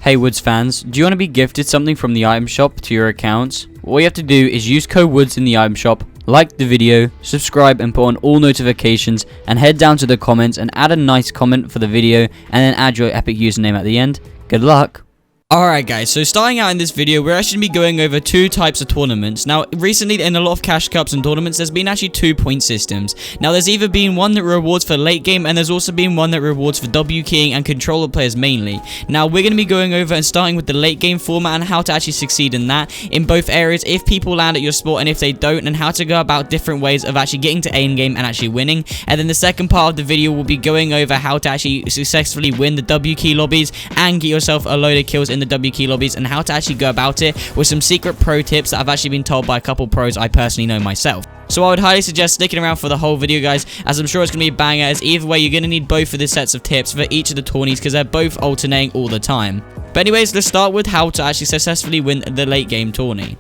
Hey Woods fans, do you want to be gifted something from the item shop to your accounts? All you have to do is use code Woods in the item shop, like the video, subscribe and put on all notifications, and head down to the comments and add a nice comment for the video and then add your epic username at the end. Good luck! Alright guys, so starting out in this video, we're actually going to be going over two types of tournaments. Now, recently in a lot of cash cups and tournaments, there's been actually 2 point systems. Now, there's either been one that rewards for late game, and there's also been one that rewards for W keying and controller players mainly. Now, we're going to be going over and starting with the late game format and how to actually succeed in that, in both areas, if people land at your spot and if they don't, and how to go about different ways of actually getting to end game and actually winning. And then the second part of the video will be going over how to actually successfully win the W key lobbies and get yourself a load of kills in the W key lobbies, and how to actually go about it with some secret pro tips that I've actually been told by a couple pros I personally know myself. So I would highly suggest sticking around for the whole video, guys, as I'm sure it's going to be a banger, as either way you're going to need both of the sets of tips for each of the tourneys because they're both alternating all the time. But anyways, let's start with how to actually successfully win the late game tourney.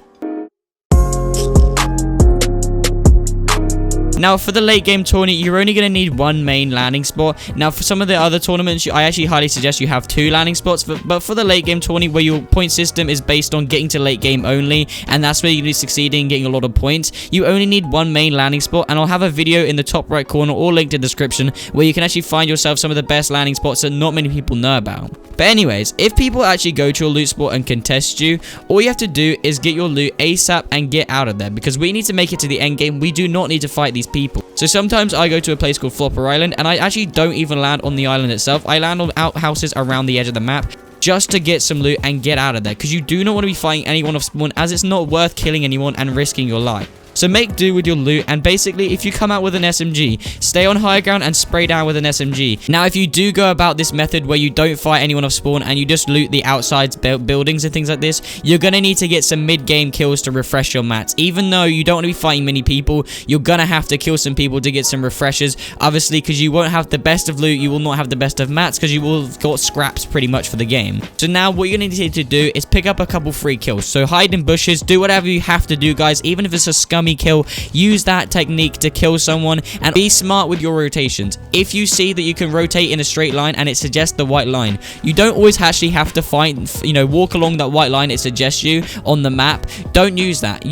Now, for the late game tourney, you're only going to need one main landing spot. Now, for some of the other tournaments, I actually highly suggest you have 2 landing spots. But for the late game tourney, where your point system is based on getting to late game only, and that's where you're going to be succeeding, getting a lot of points, you only need one main landing spot. And I'll have a video in the top right corner or linked in the description where you can actually find yourself some of the best landing spots that not many people know about. But anyways, if people actually go to your loot spot and contest you, all you have to do is get your loot ASAP and get out of there, because we need to make it to the end game. We do not need to fight these people. So sometimes I go to a place called Flopper Island, and I actually don't even land on the island itself. I land on outhouses around the edge of the map just to get some loot and get out of there, because you do not want to be fighting anyone off spawn, as it's not worth killing anyone and risking your life. So make do with your loot, and basically if you come out with an SMG, stay on high ground and spray down with an SMG. Now, if you do go about this method where you don't fight anyone off spawn and you just loot the outside buildings and things like this, you're going to need to get some mid-game kills to refresh your mats. Even though you don't want to be fighting many people, you're going to have to kill some people to get some refreshers, obviously, because you won't have the best of loot, you will not have the best of mats, because you will have got scraps pretty much for the game. So now what you're going to need to do is pick up a couple free kills. So hide in bushes, do whatever you have to do, guys, even if it's a scummy kill. Use that technique to kill someone, and be smart with your rotations. If you see that you can rotate in a straight line and it suggests the white line, you don't always actually have to walk along that white line it suggests you on the map. Don't use that.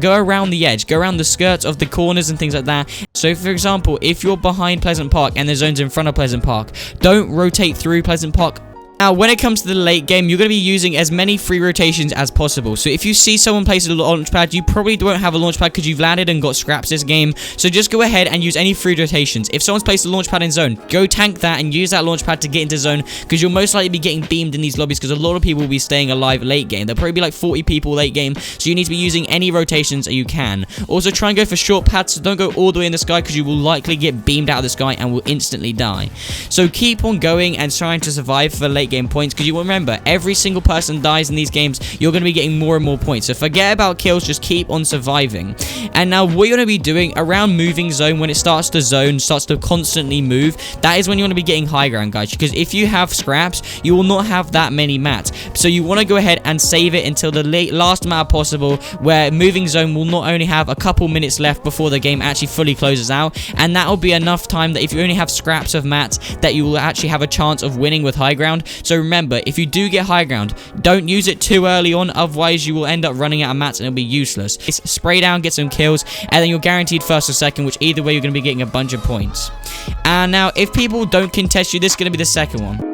Go around the edge, go around the skirts of the corners and things like that. So for example, if you're behind Pleasant Park and the zone's in front of Pleasant Park, don't rotate through Pleasant Park. Now, when it comes to the late game, you're going to be using as many free rotations as possible. So if you see someone place a launch pad, you probably won't have a launch pad because you've landed and got scraps this game. So just go ahead and use any free rotations. If someone's placed a launch pad in zone, go tank that and use that launch pad to get into zone, because you'll most likely be getting beamed in these lobbies, because a lot of people will be staying alive late game. There'll probably be like 40 people late game, so you need to be using any rotations that you can. Also, try and go for short pads, so don't go all the way in the sky, because you will likely get beamed out of the sky and will instantly die. So keep on going and trying to survive for late game points, because you will remember, every single person dies in these games, you're going to be getting more and more points. So forget about kills, just keep on surviving. And now what you're going to be doing around moving zone, when it starts to constantly move, that is when you want to be getting high ground, guys, because if you have scraps, you will not have that many mats. So you want to go ahead and save it until the last map possible, where moving zone will not only have a couple minutes left before the game actually fully closes out, and that will be enough time that if you only have scraps of mats, that you will actually have a chance of winning with high ground. So remember, if you do get high ground, don't use it too early on, otherwise you will end up running out of mats and it'll be useless. Spray down, get some kills, and then you're guaranteed first or second, which either way you're going to be getting a bunch of points. And now if people don't contest you, this is going to be the second one.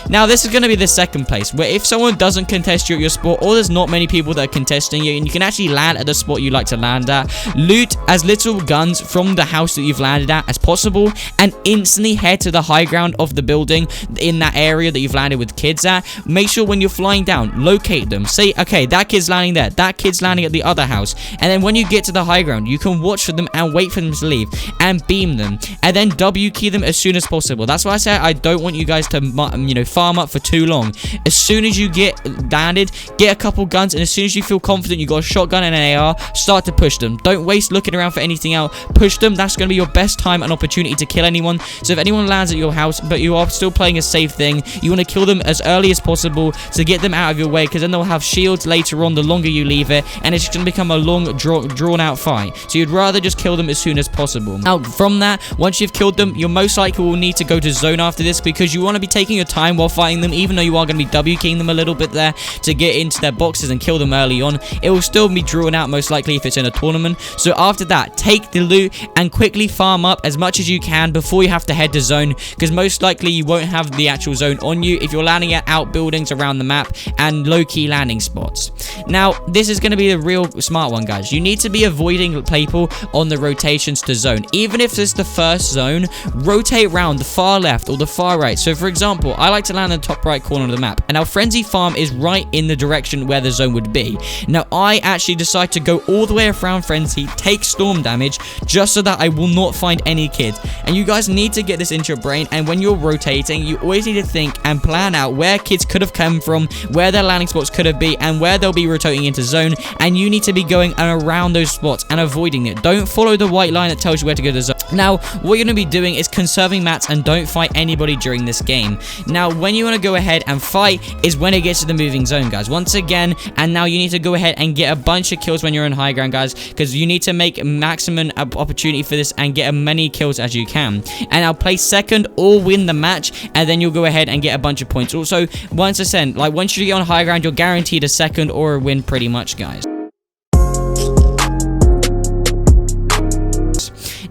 Now, this is going to be the second place, where if someone doesn't contest you at your spot, or there's not many people that are contesting you, and you can actually land at the spot you like to land at, loot as little guns from the house that you've landed at as possible, and instantly head to the high ground of the building in that area that you've landed with kids at. Make sure when you're flying down, locate them. Say, okay, that kid's landing there, that kid's landing at the other house, and then when you get to the high ground, you can watch for them and wait for them to leave, and beam them, and then W key them as soon as possible. That's why I say I don't want you guys to, fight farm up for too long. As soon as you get landed, get a couple guns, and as soon as you feel confident you got a shotgun and an AR, start to push them. Don't waste looking around for anything else. Push them. That's going to be your best time and opportunity to kill anyone. So if anyone lands at your house but you are still playing a safe thing, you want to kill them as early as possible to get them out of your way, because then they'll have shields later on the longer you leave it, and it's going to become a long drawn out fight. So you'd rather just kill them as soon as possible. Now from that, once you've killed them, you most likely will need to go to zone after this, because you want to be taking your time while fighting them, even though you are going to be W-keying them a little bit there to get into their boxes and kill them early on. It will still be drawn out most likely if it's in a tournament. So after that, take the loot and quickly farm up as much as you can before you have to head to zone, because most likely you won't have the actual zone on you if you're landing at outbuildings around the map and low-key landing spots. Now this is going to be the real smart one, guys. You need to be avoiding people on the rotations to zone. Even if it's the first zone, rotate around the far left or the far right. So for example, I like to land in the top right corner of the map, and our Frenzy farm is right in the direction where the zone would be. Now I actually decide to go all the way around Frenzy, take storm damage, just so that I will not find any kids. And you guys need to get this into your brain, and when you're rotating, you always need to think and plan out where kids could have come from, where their landing spots could have been, and where they'll be rotating into zone, and you need to be going around those spots and avoiding it. Don't follow the white line that tells you where to go to zone. Now what you're going to be doing is conserving mats, and don't fight anybody during this game. Now when you want to go ahead and fight is when it gets to the moving zone, guys, once again. And now you need to go ahead and get a bunch of kills when you're in high ground, guys, because you need to make maximum opportunity for this and get as many kills as you can. And I'll play second or win the match, and then you'll go ahead and get a bunch of points. Also, once you get on high ground, you're guaranteed a second or a win pretty much, guys.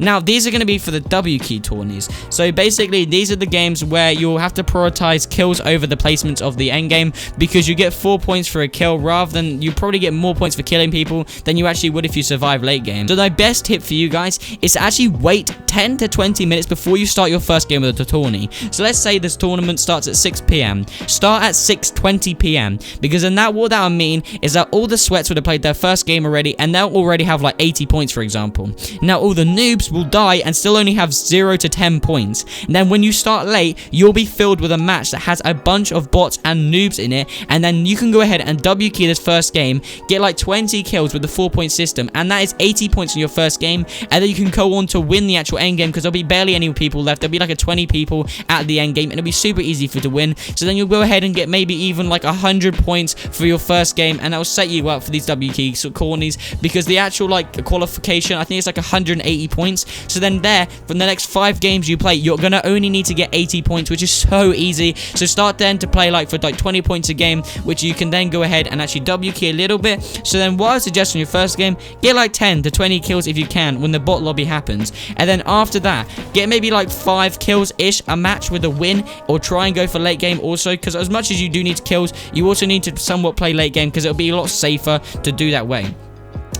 Now, these are going to be for the W-key tourneys. So basically, these are the games where you'll have to prioritize kills over the placements of the end game, because you get 4 points for a kill, rather than you probably get more points for killing people than you actually would if you survive late game. So my best tip for you guys is to actually wait 10 to 20 minutes before you start your first game of the tourney. So let's say this tournament starts at 6 p.m. Start at 6:20 p.m. because then what that will mean is that all the sweats would have played their first game already, and they'll already have like 80 points, for example. Now all the noobs will die and still only have 0 to 10 points. And then when you start late, you'll be filled with a match that has a bunch of bots and noobs in it, and then you can go ahead and W-key this first game, get like 20 kills with the 4-point system, and that is 80 points in your first game. And then you can go on to win the actual end game, because there'll be barely any people left. There'll be like a 20 people at the end game, and it'll be super easy for you to win. So then you'll go ahead and get maybe even like 100 points for your first game, and that'll set you up for these W-key cornies, because the actual like qualification, I think it's like 180 points. So then there, from the next 5 games you play, you're gonna only need to get 80 points, which is so easy. So start then to play like for like 20 points a game, which you can then go ahead and actually W-key a little bit. So then what I suggest in your first game, get like 10 to 20 kills if you can when the bot lobby happens. And then after that, get maybe like 5 kills-ish a match with a win, or try and go for late game also, because as much as you do need kills, you also need to somewhat play late game, because it'll be a lot safer to do that way.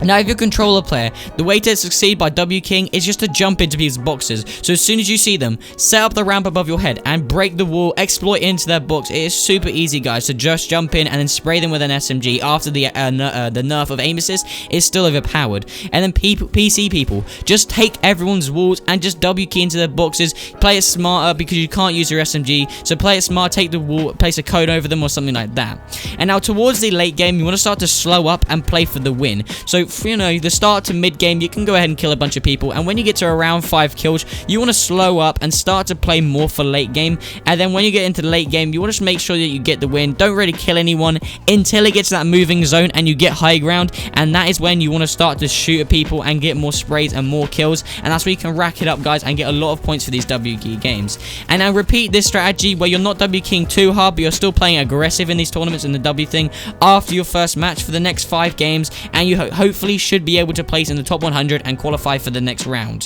Now, if you're a controller player, the way to succeed by W-keying is just to jump into people's boxes. So as soon as you see them, set up the ramp above your head and break the wall, exploit into their box. It is super easy, guys, to just jump in and then spray them with an SMG after the nerf of aim assist is still overpowered. And then PC people, just take everyone's walls and just W-key into their boxes. Play it smarter, because you can't use your SMG. So play it smart, take the wall, place a code over them or something like that. And now towards the late game, you want to start to slow up and play for the win. So you know, the start to mid game, you can go ahead and kill a bunch of people, and when you get to around 5 kills, you want to slow up and start to play more for late game. And then when you get into the late game, you want to just make sure that you get the win. Don't really kill anyone until it gets to that moving zone and you get high ground, and that is when you want to start to shoot at people and get more sprays and more kills, and that's where you can rack it up, guys, and get a lot of points for these W-key games. And now repeat this strategy where you're not W-keying too hard, but you're still playing aggressive in these tournaments in the W thing after your first match for the next 5 games, and you hopefully should be able to place in the top 100 and qualify for the next round.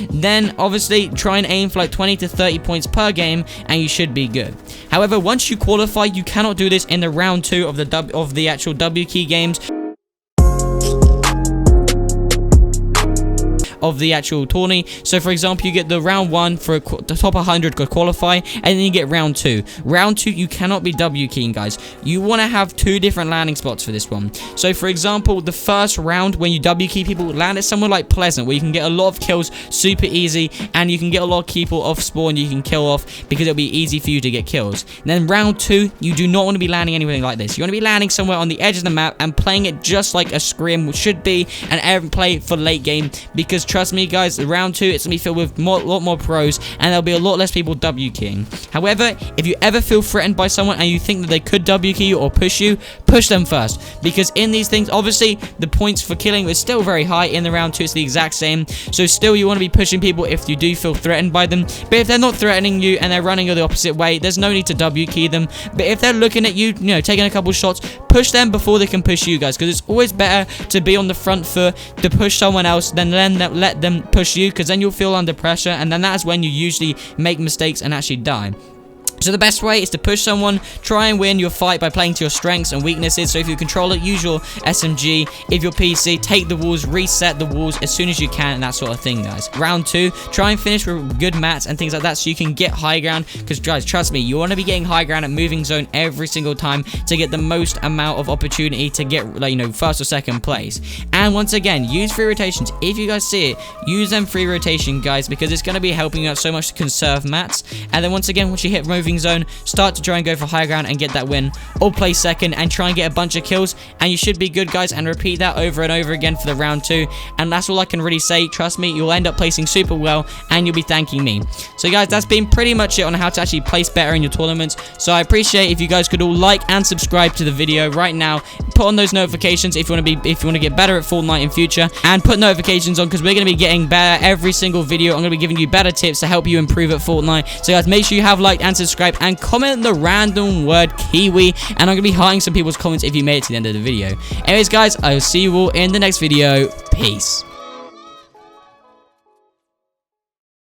Then obviously try and aim for like 20 to 30 points per game, and you should be good. However, once you qualify, you cannot do this in the round 2 of the actual W-key games. of the actual tourney. So for example, you get the round 1 for the top 100 could qualify, and then you get round 2. Round 2, you cannot be W keying, guys. You want to have 2 different landing spots for this one. So for example, the first round when you W key people, land at somewhere like Pleasant, where you can get a lot of kills super easy, and you can get a lot of people off spawn you can kill off because it'll be easy for you to get kills. And then round 2, you do not want to be landing anything like this. You want to be landing somewhere on the edge of the map and playing it just like a scrim should be, and play for late game, because trust me guys, round 2 it's gonna be filled with a lot more pros, and there'll be a lot less people W keying. However, if you ever feel threatened by someone and you think that they could W key you or push you, push them first, because in these things, obviously the points for killing is still very high. In the round 2 it's the exact same, so still you want to be pushing people if you do feel threatened by them. But if they're not threatening you and they're running the opposite way, there's no need to W key them. But if they're looking at you, taking a couple shots, push them before they can push you guys, because it's always better to be on the front foot to push someone else than let them push you, because then you'll feel under pressure, and then that's when you usually make mistakes and actually die. So the best way is to push someone, try and win your fight by playing to your strengths and weaknesses. So if you control it, use your SMG. If you're PC, take the walls, reset the walls as soon as you can, and that sort of thing, guys. Round 2, try and finish with good mats and things like that so you can get high ground, because guys, trust me, you want to be getting high ground at moving zone every single time to get the most amount of opportunity to get, first or second place. And once again, use free rotations. If you guys see it, use them free rotation, guys, because it's going to be helping you out so much to conserve mats. And then once again, once you hit moving zone, start to try and go for high ground and get that win, or play second and try and get a bunch of kills, and you should be good, guys. And repeat that over and over again for the round 2, and that's all I can really say. Trust me, you'll end up placing super well, and you'll be thanking me. So guys, that's been pretty much it on how to actually place better in your tournaments. So I appreciate if you guys could all like and subscribe to the video right now. Put on those notifications if you want to get better at Fortnite in future, and put notifications on, because we're going to be getting better every single video. I'm going to be giving you better tips to help you improve at Fortnite. So guys, make sure you have liked and subscribed, and comment the random word Kiwi, and I'm going to be hearting some people's comments if you made it to the end of the video. Anyways guys, I will see you all in the next video. Peace.